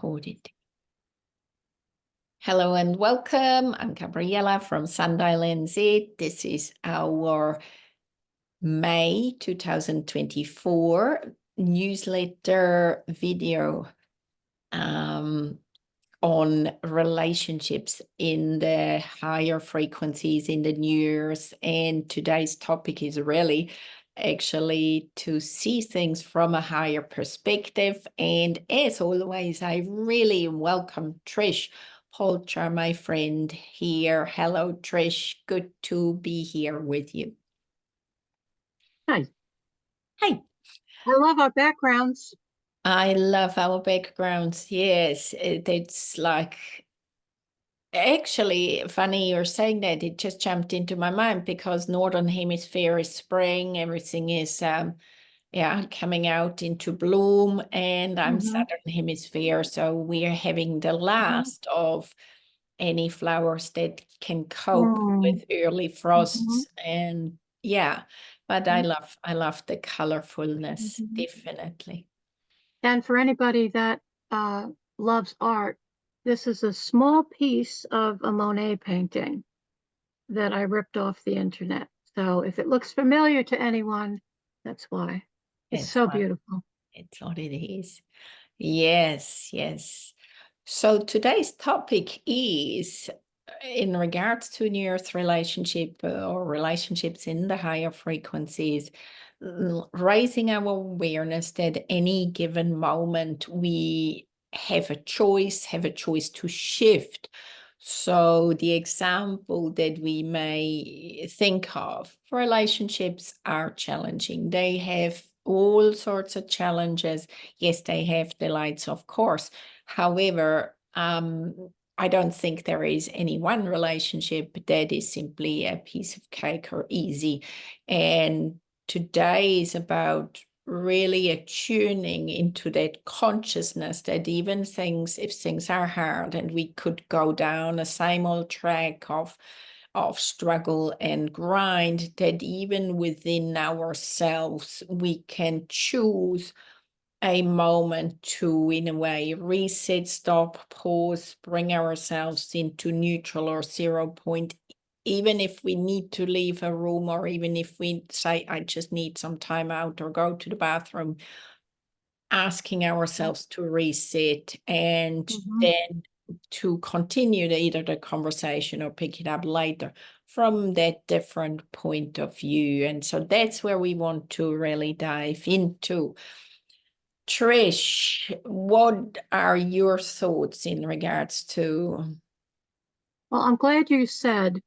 recorded. Hello and welcome. I'm Gabriella from Sundial NZ. This is our May 2024 newsletter video on relationships in the higher frequencies in the New Year's. And today's topic is really actually to see things from a higher perspective. And as always, I really welcome Trish Polcher, my friend here. Hello, Trish. Good to be here with you. Hi. Hi. I love our backgrounds. I love our backgrounds. Yes, it's like actually funny you're saying that. It just jumped into my mind because Northern Hemisphere is spring. Everything is coming out into bloom, and I'm Southern Hemisphere, so we are having the last of any flowers that can cope with early frosts. And yeah, but I love the colorfulness, definitely. And for anybody that loves art, this is a small piece of a Monet painting that I ripped off the internet. So if it looks familiar to anyone, that's why. It's so beautiful. It's what it is. Yes, yes. So today's topic is in regards to New Earth relationship or relationships in the higher frequencies, raising our awareness that any given moment we have a choice to shift. So the example that we may think of, relationships are challenging. They have all sorts of challenges. Yes, they have delights, of course. However, I don't think there is any one relationship that is simply a piece of cake or easy. And today is about really attuning into that consciousness that even things, if things are hard and we could go down the same old track of struggle and grind, that even within ourselves we can choose a moment to, in a way, reset, stop, pause, bring ourselves into neutral or 0 point, even if we need to leave a room, or even if we say, I just need some time out or go to the bathroom, asking ourselves to reset and then to continue either the conversation or pick it up later from that different point of view. And so that's where we want to really dive into. Trish, what are your thoughts in regards to? Well, I'm glad you said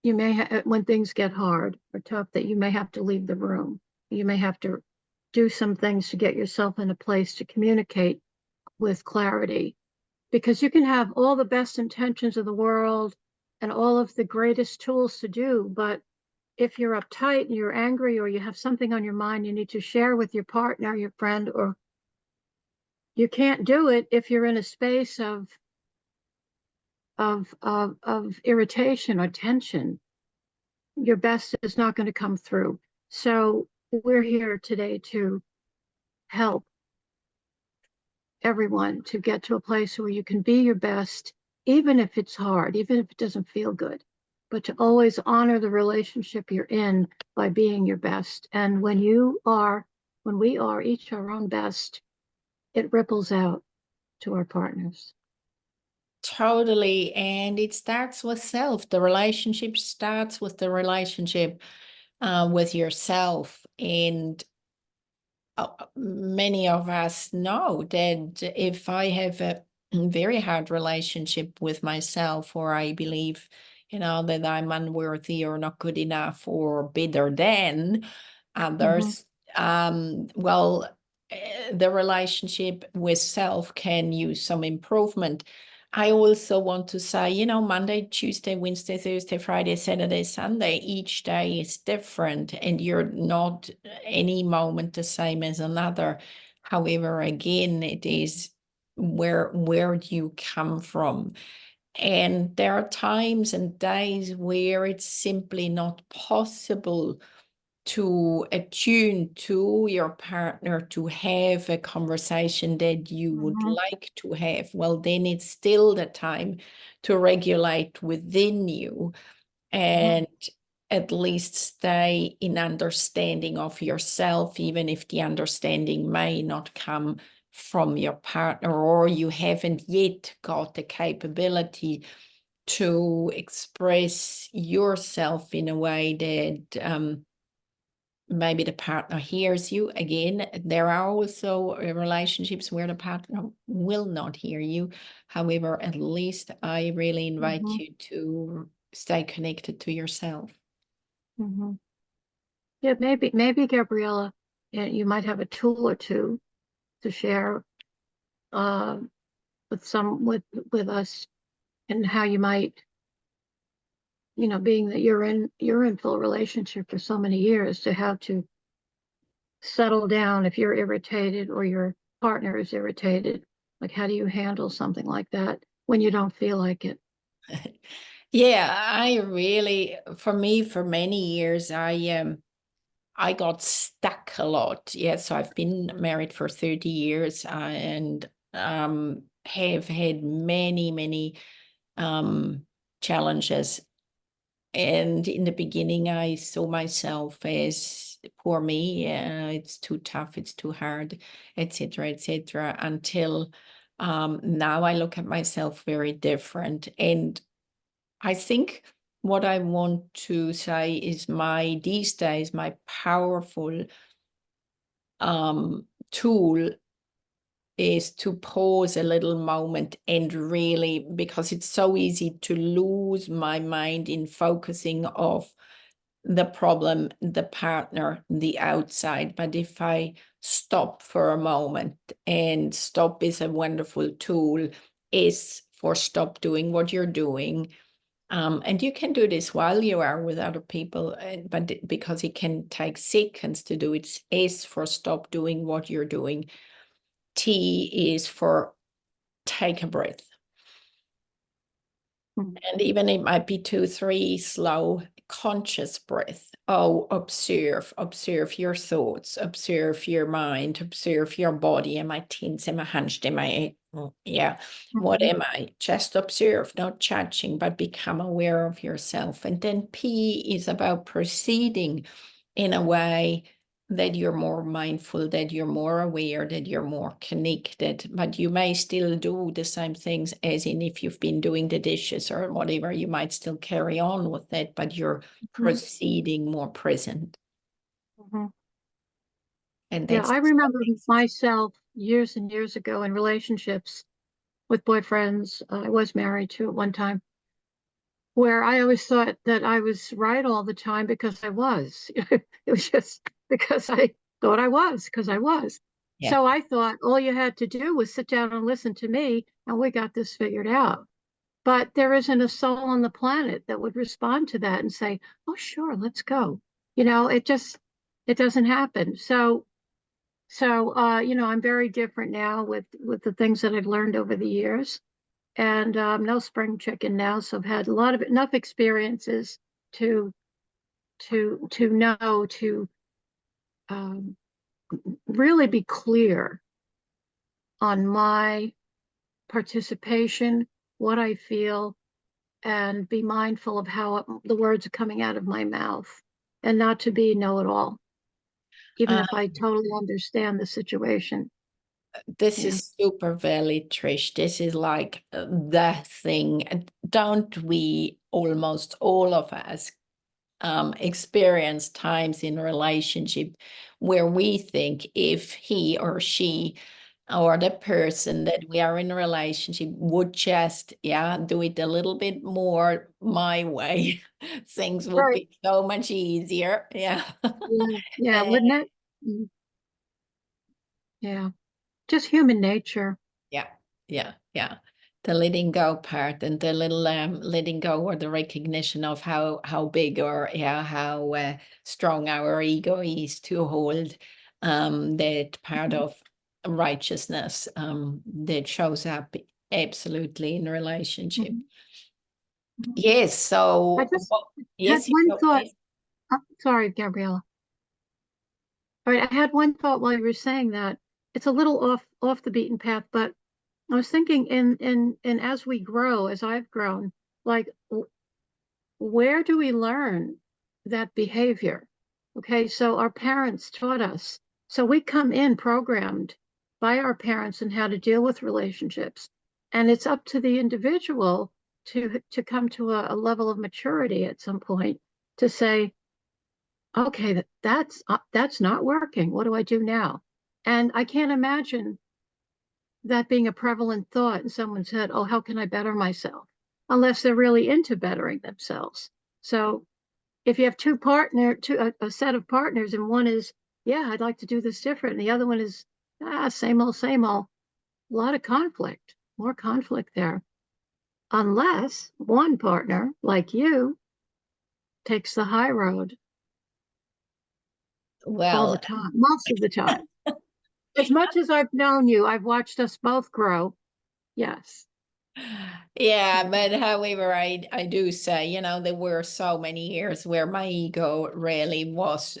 you may have, when things get hard or tough, that you may have to leave the room. You may have to do some things to get yourself in a place to communicate with clarity, because you can have all the best intentions of the world and all of the greatest tools to do, but if you're uptight and you're angry, or you have something on your mind you need to share with your partner, your friend, or you can't do it if you're in a space of irritation or tension, your best is not going to come through. So we're here today to help everyone to get to a place where you can be your best, even if it's hard, even if it doesn't feel good, but to always honor the relationship you're in by being your best. And when we are each our own best, it ripples out to our partners. Totally. And it starts with self. The relationship starts with the relationship with yourself. And many of us know that if I have a very hard relationship with myself, or I believe, that I'm unworthy or not good enough or better than others, the relationship with self can use some improvement. I also want to say, Monday, Tuesday, Wednesday, Thursday, Friday, Saturday, Sunday, each day is different, and you're not any moment the same as another. However, again, it is where do you come from? And there are times and days where it's simply not possible to attune to your partner to have a conversation that you would like to have, well, then it's still the time to regulate within you and at least stay in understanding of yourself, even if the understanding may not come from your partner, or you haven't yet got the capability to express yourself in a way that maybe the partner hears you. Again, there are also relationships where the partner will not hear you. However, at least I really invite you to stay connected to yourself. Yeah, maybe Gabriella, you might have a tool or two to share with us, and how you might, being that you're in full relationship for so many years, to how to settle down if you're irritated or your partner is irritated. Like, how do you handle something like that when you don't feel like it? Yeah, I really, for me, for many years, I got stuck a lot. Yeah, so I've been married for 30 years and have had many challenges. And in the beginning, I saw myself as poor me. It's too tough, it's too hard, etc., until now I look at myself very different. And I think what I want to say is these days, my powerful tool is to pause a little moment and really, because it's so easy to lose my mind in focusing of the problem, the partner, the outside. But if I stop for a moment, and stop is a wonderful tool, is for stop doing what you're doing. And you can do this while you are with other people, but because it can take seconds to do it. S for stop doing what you're doing. T is for take a breath. And even it might be 2, 3 slow, conscious breath. Oh, observe your thoughts, observe your mind, observe your body. Am I tense? Am I hunched? Am I, yeah, what am I? Just observe, not judging, but become aware of yourself. And then P is about proceeding in a way that you're more mindful, that you're more aware, that you're more connected, but you may still do the same things as in if you've been doing the dishes or whatever, you might still carry on with that, but you're proceeding more present. And Yeah, that's I remember myself years and years ago in relationships with boyfriends I was married to at one time, where I always thought that I was right all the time because I was. It was just because I thought I was, because I was. yeah. So I thought all you had to do was sit down and listen to me, and we got this figured out. But there isn't a soul on the planet that would respond to that and say, "Oh, sure, let's go." It doesn't happen. So I'm very different now with the things that I've learned over the years, and no spring chicken now. So I've had enough experiences to know to um, really be clear on my participation, what I feel, and be mindful of how the words are coming out of my mouth, and not to be know-it-all, even Uh, if I totally understand the situation. this Yeah. is super valid, Trish. This is like the thing. And don't we, almost all of us, experience times in relationship where we think if he or she or the person that we are in a relationship would just do it a little bit more my way, things would Right. be so much easier. Yeah. Yeah. Yeah. Uh, Wouldn't it? Yeah. Just human nature. yeah, yeah. The letting go part and the little letting go, or the recognition of how big or how strong our ego is to hold that part of righteousness that shows up absolutely in a relationship. Mhm. Mhm. Yes. I So just had yes, you one go, thought. please. Sorry, Gabriella. All right, I had one thought while you were saying that. It's a little off the beaten path, but I was thinking in as we grow, as I've grown, like where do we learn that behavior? Okay, so our parents taught us. So we come in programmed by our parents and how to deal with relationships. And it's up to the individual to come to a level of maturity at some point to say, okay, that's not working. What do I do now? And I can't imagine that being a prevalent thought in someone's head, oh, how can I better myself? Unless they're really into bettering themselves. So if you have a set of partners, and one is, yeah, I'd like to do this different, and the other one is, same old, a lot of conflict, more conflict there. Unless one partner, like you, takes the high road all the Well, time, most of the time. As much as I've known you, I've watched us both grow. Yes. yeah, but however, I do say, there were so many years where my ego really was,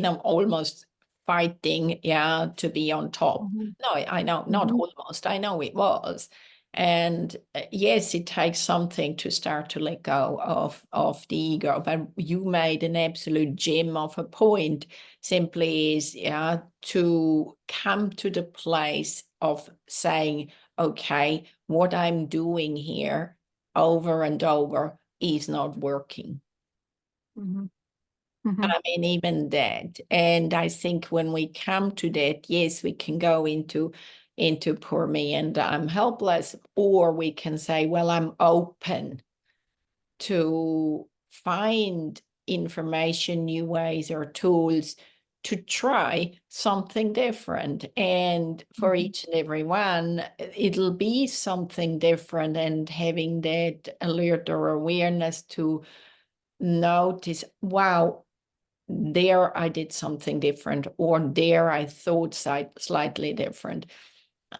almost fighting, yeah, to be on top. Mhm, No, I know, not mhm, almost, I know it was. And yes, it takes something to start to let go of the ego. But you made an absolute gem of a point. Simply is, yeah, to come to the place of saying, okay, what I'm doing here over and over is not working. mhm, mhm, I mean, even that. And I think when we come to that, yes, we can go into poor me and I'm helpless, or we can say, well, I'm open to find information, new ways or tools to try something different. And for mhm, each and every one, it'll be something different, and having that alert or awareness to notice, wow, there I did something different, or there I thought slightly different.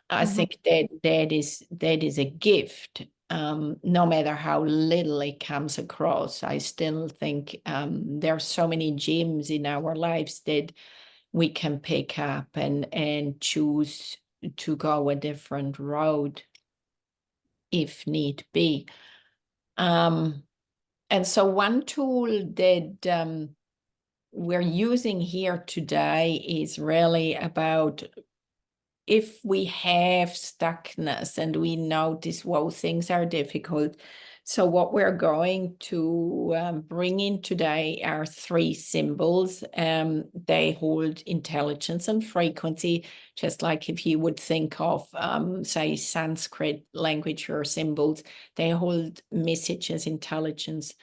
I mhm, think that is a gift. No matter how little it comes across, I still think there are so many gems in our lives that we can pick up and choose to go a different road if need be. Um, and so one tool that we're using here today is really about, if we have stuckness and we notice, whoa, things are difficult. So what we're going to bring in today are three symbols. They hold intelligence and frequency, just like if you would think of, say, Sanskrit language or symbols, they hold messages, intelligence.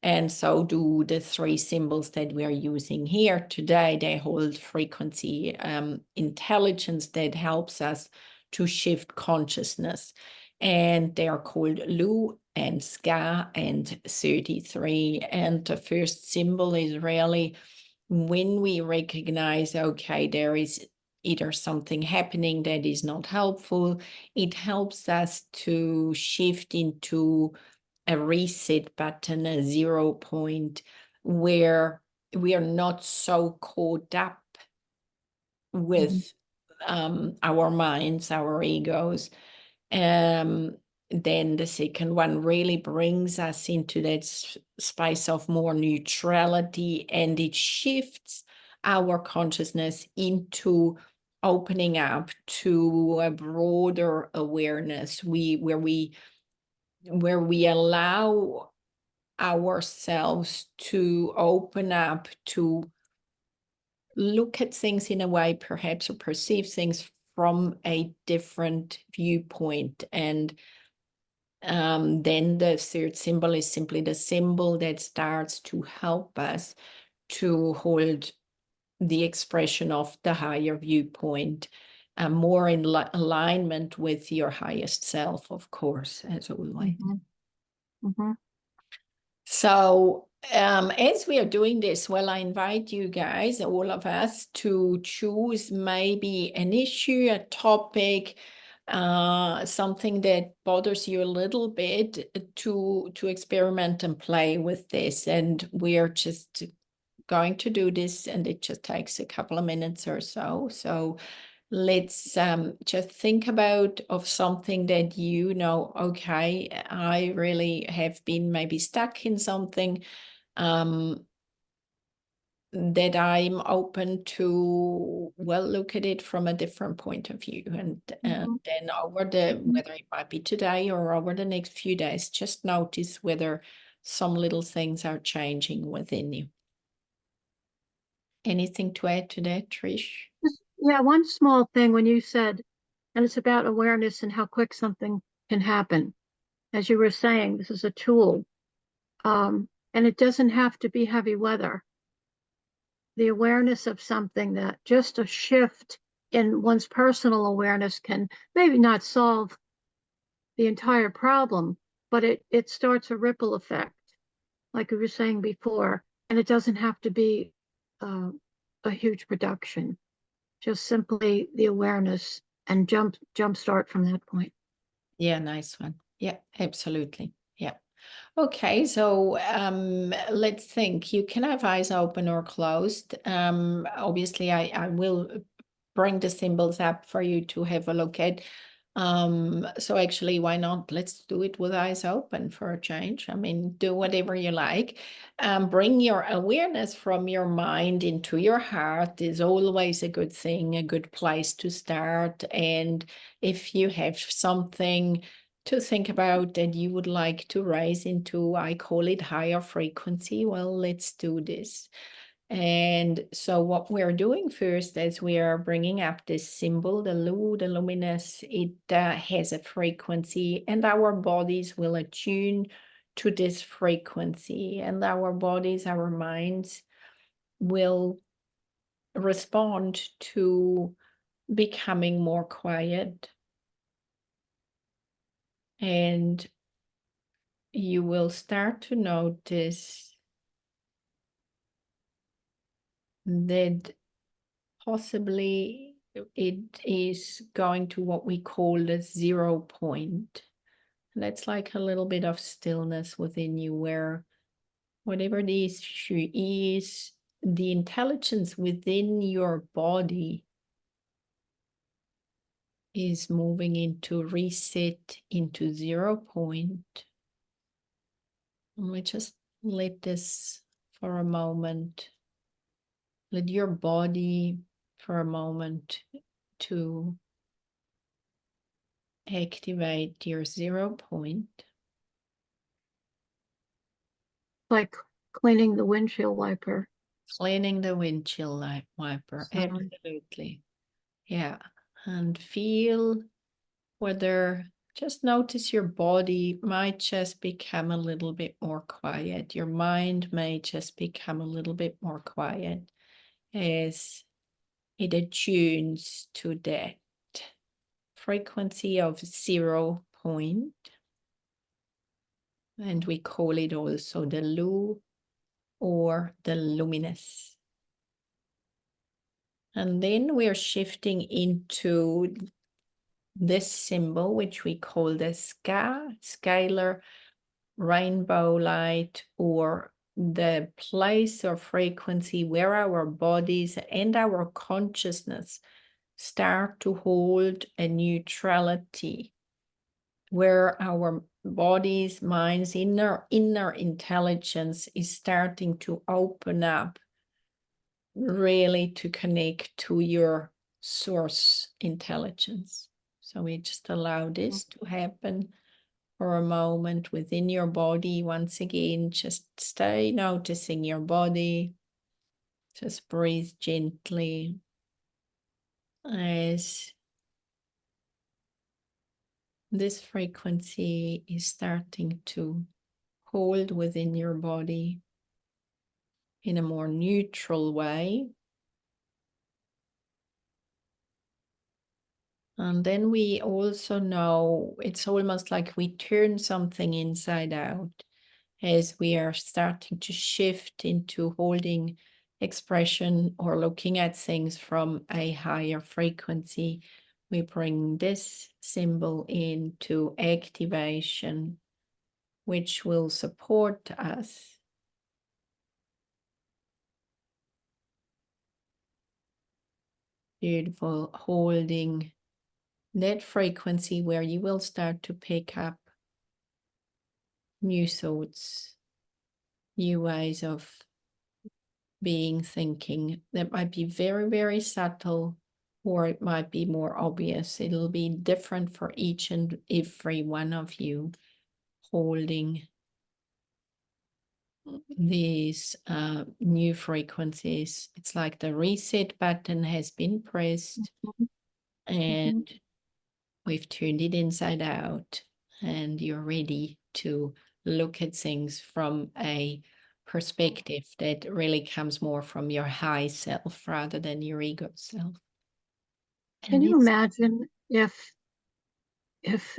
And so do the three symbols that we are using here today. They hold frequency, intelligence that helps us to shift consciousness. And they are called Lu and Ska and 33. And the first symbol is really when we recognize, okay, there is either something happening that is not helpful, it helps us to shift into a reset button, a 0 point, where we are not so caught up mhm, with our minds, our egos. Um, then the second one really brings us into that space of more neutrality, and it shifts our consciousness into opening up to a broader awareness, where we allow ourselves to open up to look at things in a way, perhaps, or perceive things from a different viewpoint. And then the third symbol is simply the symbol that starts to help us to hold the expression of the higher viewpoint, more in alignment with your highest self, of course, as always. mhm, mhm, So, as we are doing this, well, I invite you guys, all of us, to choose maybe an issue, a topic, something that bothers you a little bit, to experiment and play with this. And we are just going to do this, and it just takes a couple of minutes or so. So let's just think about of something that okay, I really have been maybe stuck in something that I'm open to, well, look at it from a different point of view. And Mhm. then Mhm. whether it might be today or over the next few days, just notice whether some little things are changing within you. Anything to add to that, Trish? Yeah, one small thing when you said, and it's about awareness and how quick something can happen. As you were saying, this is a tool, and it doesn't have to be heavy weather. The awareness of something that just a shift in one's personal awareness can maybe not solve the entire problem, but it starts a ripple effect, like we were saying before, and it doesn't have to be uh, a huge production. Just simply the awareness and jump start from that point. Yeah, nice one. Yeah, absolutely. Yeah. Okay, so let's think. You can have eyes open or closed. Obviously, I will bring the symbols up for you to have a look at. So actually, why not? Let's do it with eyes open for a change. I mean, do whatever you like. Bring your awareness from your mind into your heart is always a good thing, a good place to start. And if you have something to think about that you would like to raise into, I call it higher frequency, well, let's do this. And so what we're doing first is we are bringing up this symbol, the luminous. It has a frequency, and our bodies will attune to this frequency, and our bodies, our minds will respond to becoming more quiet. And you will start to notice that possibly it is going to what we call the 0 point. And that's like a little bit of stillness within you where whatever the issue is, the intelligence within your body is moving into reset, into 0 point. And we just let this for a moment. Let your body for a moment to activate your 0 point. Like cleaning the windshield wiper. Cleaning the windshield wiper. So, Absolutely. Yeah. And feel whether, just notice your body might just become a little bit more quiet. Your mind may just become a little bit more quiet as it attunes to that frequency of 0 point. And we call it also the lu or the luminous. And then we're shifting into this symbol, which we call the scalar rainbow light, or the place or frequency where our bodies and our consciousness start to hold a neutrality, where our bodies, minds, inner intelligence is starting to open up really to connect to your source intelligence. So we just allow this to happen for a moment within your body. Once again, just stay noticing your body. Just breathe gently as this frequency is starting to hold within your body in a more neutral way. And then we also know it's almost like we turn something inside out as we are starting to shift into holding expression or looking at things from a higher frequency. We bring this symbol into activation, which will support us Beautiful. Holding that frequency where you will start to pick up new thoughts, new ways of being, thinking that might be very, very subtle, or it might be more obvious. It'll be different for each and every one of you, holding these new frequencies. It's like the reset button has been pressed and we've turned it inside out, and you're ready to look at things from a perspective that really comes more from your high self rather than your ego self. Can you imagine if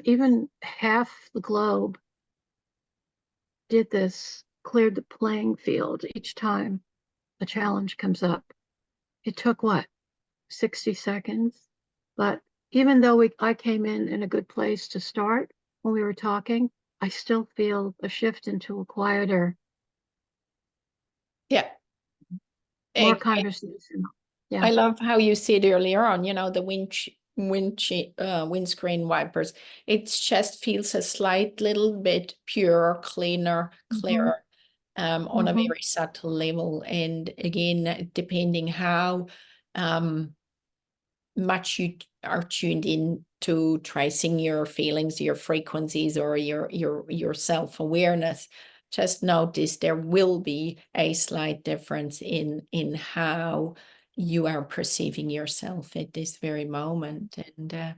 even half the globe did this, cleared the playing field each time a challenge comes up? It took what, 60 seconds? But even though I came in a good place to start when we were talking, I still feel a shift into a quieter, Yeah. more conversational. Yeah. I love how you said earlier on, the windscreen wipers. It just feels a slight little bit purer, cleaner, clearer, on a very subtle level. And again, depending how much you are tuned in to tracing your feelings, your frequencies, or your self-awareness, just notice there will be a slight difference in how you are perceiving yourself at this very moment. And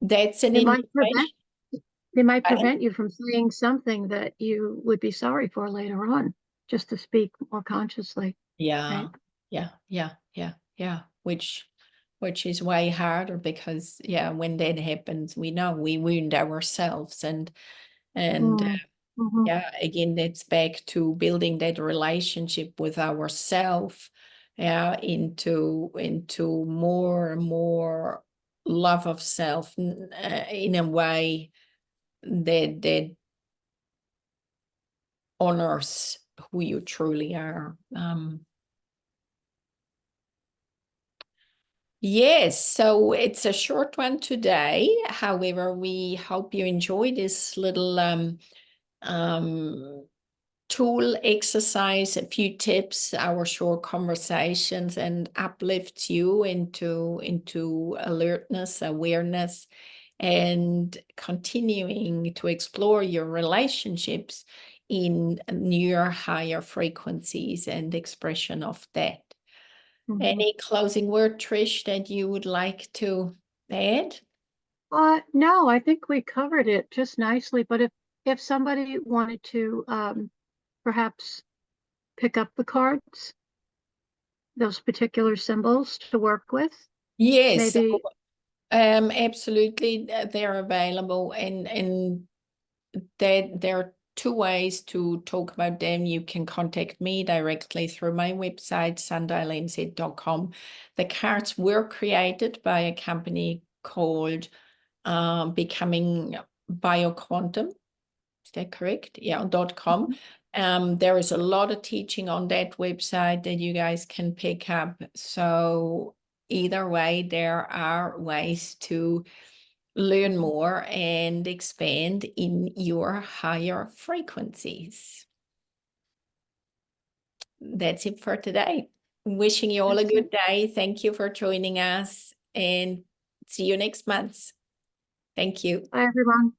that's an It might invitation. prevent you from saying something that you would be sorry for later on, just to speak more consciously. Yeah, Right? yeah. Which is way harder because, when that happens, we know we wound ourselves, and Mm-hmm. again, that's back to building that relationship with ourself, into more and more love of self, in a way that honors who you truly are. Yes, so it's a short one today. However, we hope you enjoy this little tool exercise, a few tips, our short conversations, and uplifts you into alertness, awareness, and continuing to explore your relationships in newer, higher frequencies and expression of that. Any closing word, Trish, that you would like to add? No, I think we covered it just nicely. But if somebody wanted to perhaps pick up the cards, those particular symbols to work with, Yes, maybe. absolutely, they're available, and there are two ways to talk about them. You can contact me directly through my website, sundialnz.com. The cards were created by a company called Becoming BioQuantum. Is that correct? Yeah, .com. There is a lot of teaching on that website that you guys can pick up. So either way, there are ways to learn more and expand in your higher frequencies. That's it for today. Wishing you all a good day. Thank you for joining us, and see you next month. Thank you. Bye, everyone.